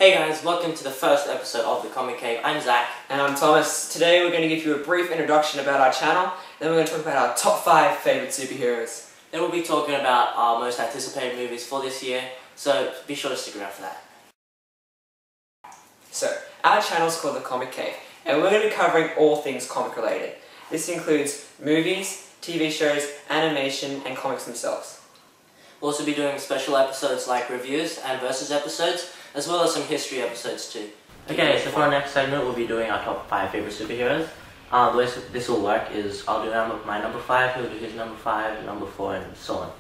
Hey guys, welcome to the first episode of the ComiCave. I'm Zach. And I'm Thomas. Today we're going to give you a brief introduction about our channel, then we're going to talk about our top 5 favourite superheroes. Then we'll be talking about our most anticipated movies for this year, so be sure to stick around for that. So, our channel is called the ComiCave, and we're going to be covering all things comic related. This includes movies, TV shows, animation, and comics themselves. We'll also be doing special episodes like reviews and versus episodes, as well as some history episodes too. Okay, so for our next segment we'll be doing our top 5 favorite superheroes. The way this will work is I'll do my number 5, he'll do his number 5, number 4, and so on.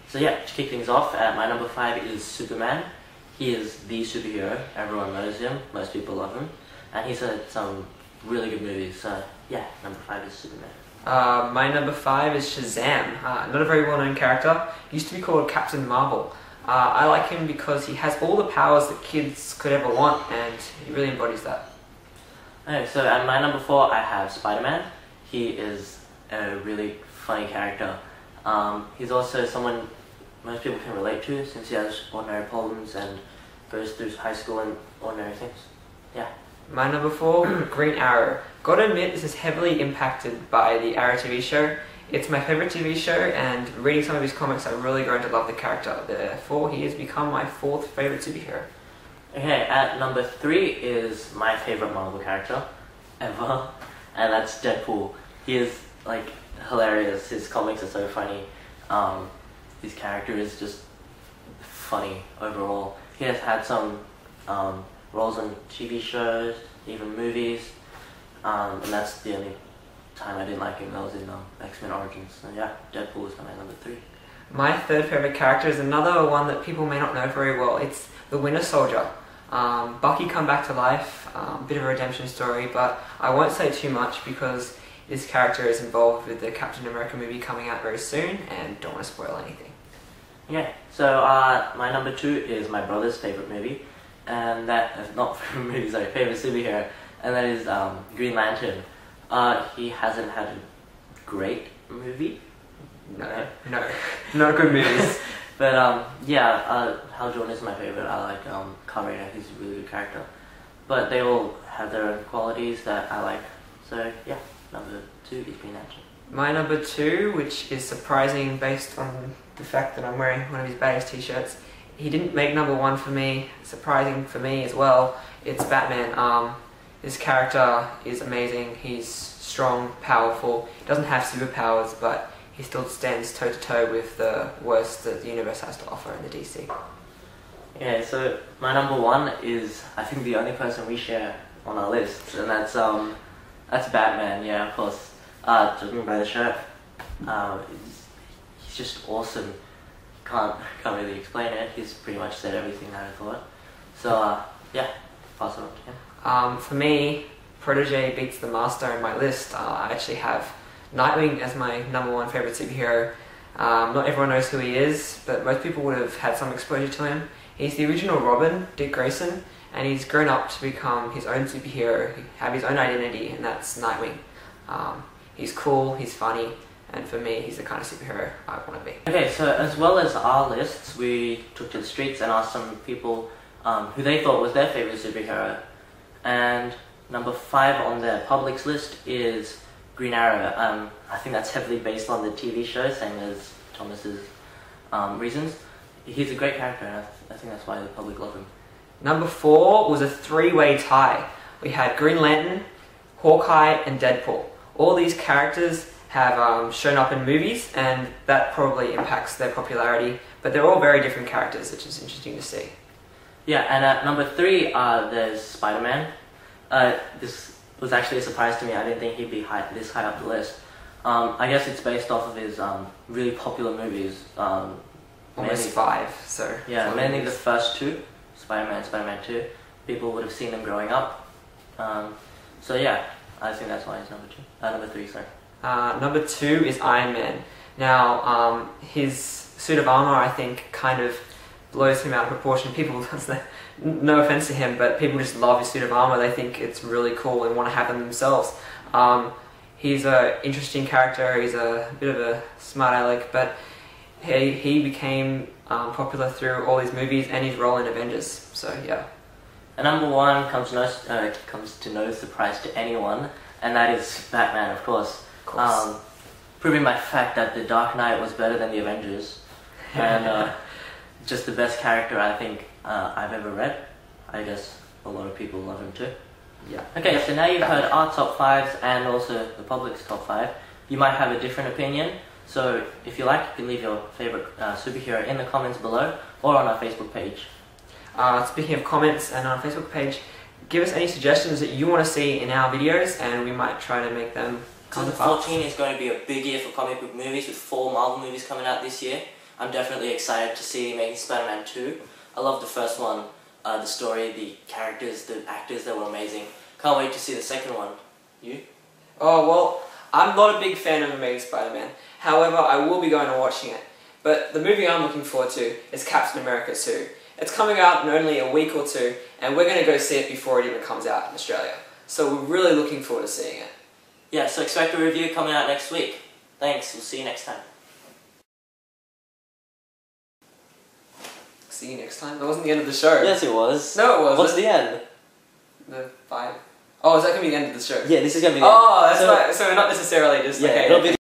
So yeah, to kick things off, my number 5 is Superman. He is the superhero, everyone knows him, most people love him, and he's had some really good movies, so yeah, number 5 is Superman. My number 5 is Shazam. Not a very well-known character. He used to be called Captain Marvel. I like him because he has all the powers that kids could ever want, and he really embodies that. Okay, so at my number 4 I have Spider-Man. He is a really funny character. He's also someone most people can relate to since he has ordinary problems and goes through high school and ordinary things. Yeah. My number 4, Green Arrow. Gotta admit, this is heavily impacted by the Arrow TV show. It's my favourite TV show, and reading some of his comics I've really grown to love the character. Therefore, he has become my 4th favourite superhero. Okay, at number 3 is my favourite Marvel character ever, and that's Deadpool. He is, like, hilarious. His comics are so funny. His character is just funny overall. He has had some roles on TV shows, even movies, and that's the only time I didn't like him. That was in X-Men Origins. So yeah, Deadpool is my number 3. My 3rd favourite character is another one that people may not know very well. It's the Winter Soldier. Bucky come back to life, bit of a redemption story, but I won't say too much because this character is involved with the Captain America movie coming out very soon, and don't want to spoil anything. Yeah, so my number 2 is my brother's favourite movie, and that is not favorite movie, sorry, favourite superhero, and that is Green Lantern. He hasn't had a great movie. No, not good movies. But yeah, Hal Jordan is my favourite. I like Carl Rayner, he's a really good character. But they all have their own qualities that I like. So yeah, number 2 is Green Lantern. My number 2, which is surprising based on the fact that I'm wearing one of his baddest t-shirts, he didn't make number 1 for me, surprising for me as well, it's Batman. This character is amazing. He's strong, powerful. He doesn't have superpowers, but he still stands toe-to-toe with the worst that the universe has to offer in the DC. Yeah, so my number 1 is, I think, the only person we share on our list, and that's Batman. Yeah, of course. Judging by the shirt, he's just awesome. Can't really explain it. He's pretty much said everything that I thought. So yeah, pass it on to him. For me, Protege beats the master in my list. I actually have Nightwing as my number 1 favourite superhero. Not everyone knows who he is, but most people would have had some exposure to him. He's the original Robin, Dick Grayson, and he's grown up to become his own superhero, have his own identity, and that's Nightwing. He's cool, he's funny, and for me, he's the kind of superhero I want to be. Okay, so as well as our lists, we took to the streets and asked some people who they thought was their favourite superhero. And number 5 on the public's list is Green Arrow. I think that's heavily based on the TV show, same as Thomas's reasons. He's a great character, and I think that's why the public love him. Number 4 was a 3-way tie. We had Green Lantern, Hawkeye, and Deadpool. All these characters have shown up in movies, and that probably impacts their popularity, but they're all very different characters, which is interesting to see. Yeah, and at number 3, there's Spider-Man. This was actually a surprise to me. I didn't think he'd be this high up the list. I guess it's based off of his really popular movies. Almost 5, so... Yeah, mainly the first 2, Spider-Man and Spider-Man 2. People would have seen them growing up. So yeah, I think that's why he's number 3, sorry. Number 2 is Iron Man. Now, his suit of armour, I think, kind of blows him out of proportion. People, no offense to him, but people just love his suit of armour. They think it's really cool and want to have them themselves. He's an interesting character. He's a bit of a smart aleck, but he became popular through all these movies and his role in Avengers. So yeah. And number one comes to no surprise to anyone, and that is Batman, of course. Of course. Proving my fact that The Dark Knight was better than the Avengers, and just the best character I think I've ever read. I guess a lot of people love him too. Yeah. Okay, so now you've heard our top 5s and also the public's top 5. You might have a different opinion, so if you like, you can leave your favourite superhero in the comments below or on our Facebook page. Speaking of comments and our Facebook page, give us any suggestions that you want to see in our videos, and we might try to make them come to pass. 2014 is going to be a big year for comic book movies, with 4 Marvel movies coming out this year. I'm definitely excited to see making Spider-Man 2. I love the first one, the story, the characters, the actors, they were amazing. Can't wait to see the second one. You? Oh, well, I'm not a big fan of Amazing Spider-Man. However, I will be going and watching it. But the movie I'm looking forward to is Captain America 2. It's coming out in only a week or two, and we're going to go see it before it even comes out in Australia. So we're really looking forward to seeing it. Yeah, so expect a review coming out next week. Thanks, we'll see you next time. See you next time? That wasn't the end of the show. Yes, it was. No, it wasn't. What's the end? The 5. Oh, is that going to be the end of the show? Yeah, this is going to be the end. Oh, that's so, right. So we're not necessarily just... Yeah, okay, it'll be